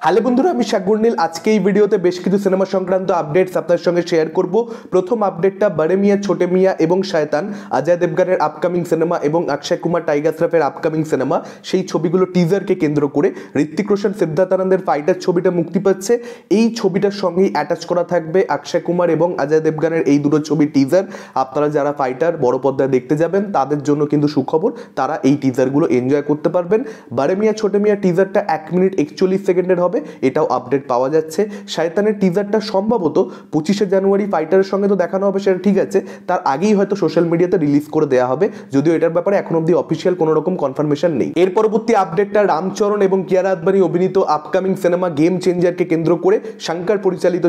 Hello বন্ধুরা, আমি শাকুরনীল। আজকে এই ভিডিওতে বেশ কিছু সিনেমা সংক্রান্ত আপডেটস আপনার সঙ্গে শেয়ার করব। প্রথম আপডেটটা বড়ে মিয়া ছোটে মিয়া এবং শয়তান, অজয় দেবগনের আপকামিং সিনেমা এবং Akshay Kumar tiger শ্রফের upcoming cinema, সেই ছবিগুলো টিজারকে কেন্দ্র করে ঋত্বিক রোশন সিদ্ধার্থ আনন্দের ফাইটার ছবিটা মুক্তি পাচ্ছে। এই ছবিটার সঙ্গেই অ্যাটাচ করা থাকবে অক্ষয় কুমার এবং অজয় দেবগনের এই দুটো ছবির টিজার। আপনারা যারা ফাইটার বড় পর্দায় দেখতে যাবেন তাদের জন্য কিন্তু সুখবর, তারা এই টিজারগুলো এনজয় করতে পারবেন। বড়ে মিয়া ছোটে মিয়া টিজারটা 1 মিনিট 41 সেকেন্ডের হবে, এটাও আপডেট পাওয়া যাচ্ছে। শয়তানের টিজারটা সম্ভবত 25শে জানুয়ারি ফাইটারের সঙ্গে তো দেখানো হবে, সেটা ঠিক আছে, তার আগেই হয়তো সোশ্যাল মিডিয়াতে রিলিজ করে দেওয়া হবে, যদিও এটার ব্যাপারে এখন অব্দি অফিসিয়াল কোনো রকম কনফার্মেশন নেই। এর পরবর্তী আপডেটটা রামচরণ এবং কিয়ারা আদবানি অভিনীত আপকামিং সিনেমা গেম চেঞ্জারকে কেন্দ্র করে শঙ্কর পরিচালিত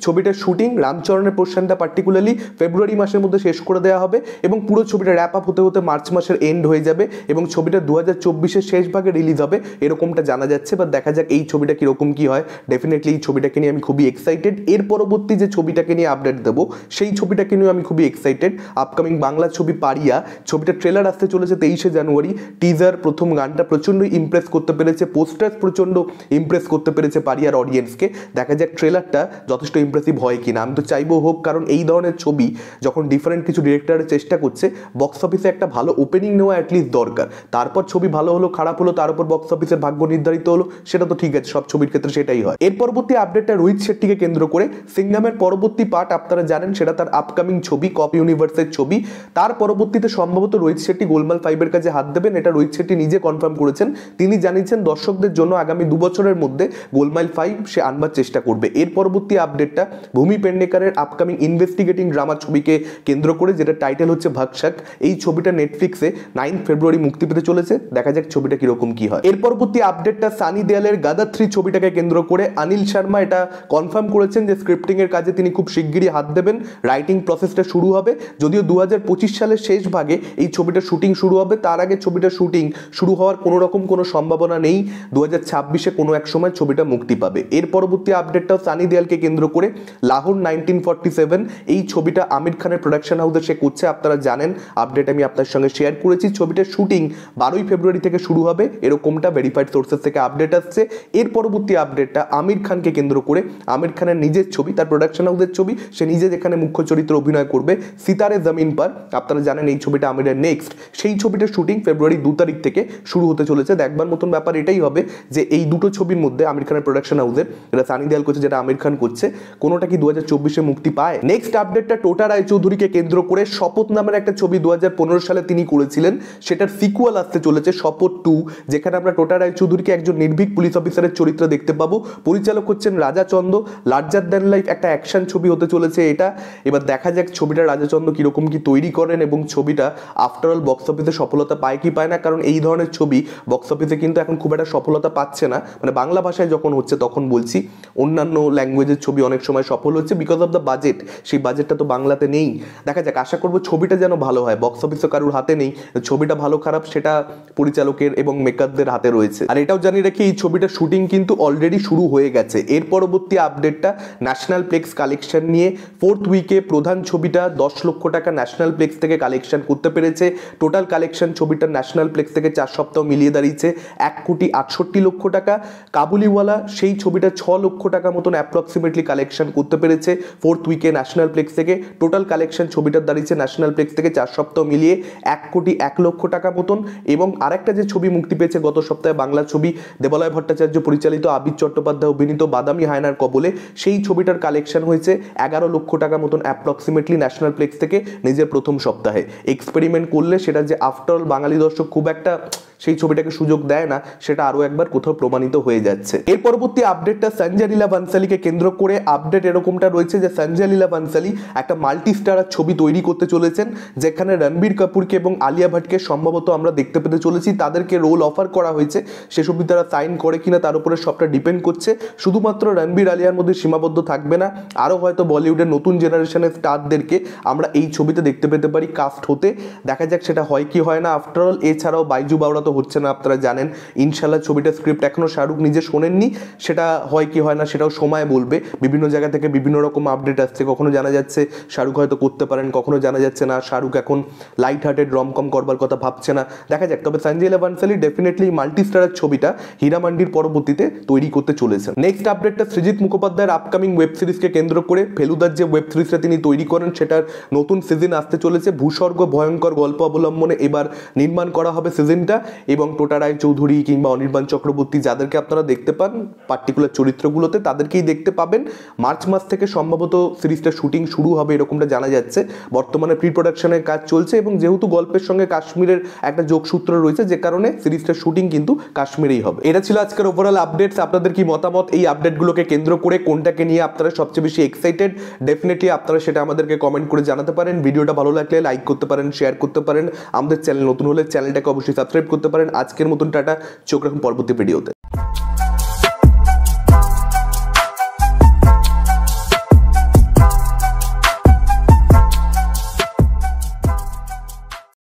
ছবিটার শুটিং রামচরণের পোর্শনটা পার্টিকুলারলি ফেব্রুয়ারি মাসের মধ্যে শেষ করে দেওয়া হবে এবং পুরো ছবিটা র্যাপ আপ হতে হতে মার্চ মাসের এন্ড হয়ে যাবে এবং ছবিটা 2024-এর শেষ ভাগে রিলিজ হবে এরকমটা জানা যাচ্ছে। বা দেখা যাক এই ছবিটা কিরকম কি হয়। ডেফিনেটলি এই ছবিটাকে নিয়ে আমি খুবই এক্সাইটেড। এর পরবর্তী যে ছবিটাকে নিয়ে আপডেট দেবো সেই ছবিটাকে নিয়ে আমি খুবই এক্সাইটেড। আপকামিং বাংলা ছবি পারিয়া, ছবিটা ট্রেলার আসতে চলেছে 23শে জানুয়ারি। টিজার প্রথম গানটা প্রচণ্ড ইমপ্রেস করতে পেরেছে, পোস্টার প্রচণ্ড ইমপ্রেস করতে পেরেছে পারিয়ার অডিয়েন্সকে। দেখা যাক ট্রেলারটা যথেষ্ট ইমপ্রেসিভ হয় কিনা। আমি তো চাইবো হোক, কারণ এই ধরনের ছবি যখন ডিফারেন্ট কিছু ডিরেক্টরের চেষ্টা করছে, বক্স অফিসে একটা ভালো ওপেনিং নেওয়া অ্যাটলিস্ট দরকার। তারপর ছবি ভালো হলো খারাপ হলো তার উপর বক্স অফিসের ভাগ্য নির্ধারিত হলো, সেটা তো ঠিক আছে, সব ছবির ক্ষেত্রে সেটাই হয়। এর পরবর্তী আপডেটটা রোহিত শেট্টিকে কেন্দ্র করে। সিংঘামের পরবর্তী পার্ট আপনারা জানেন, সেটা তার আপকামিং ছবি, কপ ইউনিভার্সের ছবি। তার পরবর্তীতে সম্ভবত রোহিত শেট্টি গোলমাল 5-এর কাছে হাত দেবেন, এটা রোহিত শেট্টি নিজে কনফার্ম করেছেন। তিনি জানিয়েছেন দর্শকদের জন্য আগামী 2 বছরের মধ্যে গোলমাল 5 সে আনবার চেষ্টা করবে। এর পরবর্তী আপডেটটা ভূমি পেডনেকারের আপকামিং ইনভেস্টিগেটিং ড্রামা ছবিকে কেন্দ্র করে, যেটা টাইটেল হচ্ছে ভাগশাক। এই ছবিটা নেটফ্লিক্সে 9 ফেব্রুয়ারি মুক্তি পেতে চলেছে। দেখা যাক ছবিটা কিরকম কি হয়। এর পরবর্তী আপডেটটা সানি দেওয়ালের গাদার 3 ছবিটাকে কেন্দ্র করে অনিল শর্মা এটা কনফার্ম করেছেন যে স্ক্রিপ্টিং এর কাজে তিনি খুব শিগগিরই হাত দেবেন, রাইটিং প্রসেসটা শুরু হবে। যদিও 2025 সালের শেষ ভাগে এই ছবিটার শুটিং শুরু হবে, তার আগে ছবিটার শুটিং শুরু হওয়ার কোনো রকম কোনো সম্ভাবনা নেই। 2026-এ কোনো এক সময় ছবিটা মুক্তি পাবে। এর পরবর্তী আপডেটটাও সানি দেওয়ালকে কেন্দ্র করে। লাহোর 1947 এই ছবিটা আমির খানের প্রোডাকশন হাউসে সে করছে, আপনারা জানেন, আপডেট আমি আপনার সঙ্গে শেয়ার করেছি। ছবিটার শুটিং 12ই ফেব্রুয়ারি থেকে শুরু হবে, এরকমটা ভেরিফাইড সোর্সেস থেকে আপডেট আসছে। এর পরবর্তী আপডেটটা আমির খানকে কেন্দ্র করে। আমির খানের নিজের ছবি, তার প্রোডাকশন হাউসের ছবি, সে নিজে যেখানে মুখ্য চরিত্রে অভিনয় করবে, সিতারে জমিন পার। আপনারা জানেন এই ছবিটা আমিরের নেক্সট, সেই ছবিটার শুটিং ফেব্রুয়ারি 2 তারিখ থেকে শুরু হতে চলেছে। দেখবার মতন ব্যাপার এটাই হবে যে এই দুটো ছবির মধ্যে আমির খানের প্রোডাকশন হাউসের, যেটা সানি দেওয়াল করছে, যেটা আমির খান করছে, কোনোটা কি 2024-এ মুক্তি পায়। নেক্সট আপডেটটা টোটা রায়চৌধুরীকে কেন্দ্র করে। শপথ নামের একটা ছবি 2015 সালে তিনি করেছিলেন, সেটার সিকুয়াল আসতে চলেছে শপথ 2, যেখানে আমরা টোটা রায়চৌধুরীকে একজন নির্ভীক পুলিশ অফিসারের চরিত্র দেখতে পাবো। পরিচালক হচ্ছেন রাজা চন্দ। লার্জার দ্যান লাইফ একটা অ্যাকশন ছবি হতে চলেছে এটা। এবার দেখা যাক ছবিটা রাজা চন্দ কিরকম কি তৈরি করেন এবং ছবিটা আফটার অল বক্স অফিসে সফলতা পায় কি পায় না, কারণ এই ধরনের ছবি বক্স অফিসে কিন্তু এখন খুব একটা সফলতা পাচ্ছে না। মানে বাংলা ভাষায় যখন হচ্ছে তখন বলছি, অন্যান্য ল্যাঙ্গুয়েজের ছবি অনেক সময় সফল হচ্ছে বিকজ অফ দ্য বাজেট। সেই বাজেটটা তো বাংলাতে নেই। দেখা যাক, আশা করবো ছবিটা যেন ভালো হয়। বক্স অফিসে কারোর হাতে নেই, ছবিটা ভালো খারাপ সেটা পরিচালকের এবং মেকারদের হাতে রয়েছে। আর এটাও জানিয়ে রাখি, এই ছবিটার শুটিং কিন্তু অলরেডি শুরু হয়ে গেছে। এর পরবর্তী আপডেটটা ন্যাশনাল প্লেক্স কালেকশন নিয়ে। 4th উইকে প্রধান ছবিটা 10 লক্ষ টাকা ন্যাশনাল প্লেক্স থেকে কালেকশন করতে পেরেছে। টোটাল কালেকশন ছবিটা ন্যাশনাল প্লেক্স থেকে 4 সপ্তাহ মিলিয়ে দাঁড়িয়েছে 1,68,00,000 টাকা। কাবুলিওয়ালা সেই ছবিটা 6 লক্ষ টাকা মতন অ্যাপ্রক্সিমেটলি কালেকশন করতে পেরেছে 4th উইকে ন্যাশনাল প্লেক্স থেকে। টোটাল কালেকশন ছবিটার দাঁড়িয়েছে ন্যাশনাল প্লেক্স থেকে 4 সপ্তাহ মিলিয়ে 1,01,00,000 টাকা মতন। এবং আরেকটা যে ছবি মুক্তি পেয়েছে গত সপ্তাহে, বাংলা ছবি, দেবালয় ভট্টাচার্য পরিচালিত, আবির চট্টোপাধ্যায় অভিনীত বাদামি হায়নার কবলে, সেই ছবিটার কালেকশন হয়েছে 11 লক্ষ টাকা মতন অ্যাপ্রক্সিমেটলি ন্যাশনাল প্লেক্স থেকে নিজের প্রথম সপ্তাহে। এক্সপেরিমেন্ট করলে সেটা যে আফটার অল বাঙালি দর্শক খুব একটা সেই ছবিটাকে সুযোগ দেয় না, সেটা আরো একবার কোথাও প্রমাণিত হয়ে যাচ্ছে। এর পরবর্তী আপডেটটা সঞ্জয় লীলা বানসালিকে কেন্দ্র করে। আপডেট এরকমটা রয়েছে যে সঞ্জয় লীলা বানসালি একটা মাল্টি স্টারার ছবি তৈরি করতে চলেছেন, যেখানে রণবীর কাপুরকে এবং আলিয়া ভাটকে সম্ভবত আমরা দেখতে পেতে চলেছি। তাদেরকে রোল অফার করা হয়েছে, সে ছবি তারা সাইন করে কিনা তার উপরে সবটা ডিপেন্ড করছে। শুধুমাত্র রণবীর আলিয়ার মধ্যে সীমাবদ্ধ থাকবে না, আরও হয়তো বলিউডের নতুন জেনারেশনের স্টারদেরকে আমরা এই ছবিতে দেখতে পেতে পারি কাস্ট হতে। দেখা যাক সেটা হয় কি হয় না। আফটার অল এছাড়াও বাইজু বাওরা তো হচ্ছে না, আপনারা জানেন। ইনশাল্লাহ ছবিটা স্ক্রিপ্ট এখনও শাহরুখ নিজে শোনেননি, সেটা হয় কি হয় না সেটাও সময় বলবে। বিভিন্ন জায়গা থেকে বিভিন্ন রকম আপডেট আসছে, কখনো জানা যাচ্ছে শাহরুখ হয়তো করতে পারেন, কখনো জানা যাচ্ছে না শাহরুখ এখন লাইট হার্টেড রমকম করবার কথা ভাবছে না, দেখা যাক। তবে Sanjay Leela Bhansali definitely multi starrer ছবিটা হীরামান্ডির পরবর্তীতে তৈরি করতে চলেছেন। নেক্সট আপডেটটা সৃজিত মুখোপাধ্যায়ের আপকামিং ওয়েব সিরিজকে কেন্দ্র করে। ফেলুদার যে ওয়েব সিরিজটা তিনি তৈরি করেন সেটার নতুন সিজন আসতে চলেছে। ভূস্বর্গ ভয়ঙ্কর গল্প অবলম্বনে এবার নির্মাণ করা হবে সিজনটা, এবং টোটা রায় চৌধুরী কিংবা অনির্বাণ চক্রবর্তী যাদেরকে আপনারা দেখতে পান পার্টিকুলার চরিত্রগুলোতে, তাদেরকেই দেখতে পাবেন। মার্চ মাস থেকে সম্ভবত সিরিজটা শুটিং শুরু হবে এরকমটা জানা যাচ্ছে। বর্তমানে প্রি প্রোডাকশনের কাজ চলছে, এবং যেহেতু গল্পের সঙ্গে কাশ্মীরের একটা যোগসূত্র রয়েছে, যে কারণে সিরিজটার শুটিং কিন্তু কাশ্মীরেই হবে। এটা ছিল আজকের ওভারঅল আপডেটস। আপনাদের কি মতামত এই আপডেটগুলোকে কেন্দ্র করে? কোনটাকে নিয়ে আপনারা সবচেয়ে বেশি এক্সাইটেড? ডেফিনেটলি আপনারা সেটা আমাদেরকে কমেন্ট করে জানাতে পারেন। ভিডিওটা ভালো লাগলে লাইক করতে পারেন, শেয়ার করতে পারেন। আমাদের চ্যানেল নতুন হলে চ্যানেলটাকে অবশ্যই সাবস্ক্রাইব করতে পারেন। আজকের মতন টাটা, চোখ রাখুন পরবর্তী ভিডিওতে।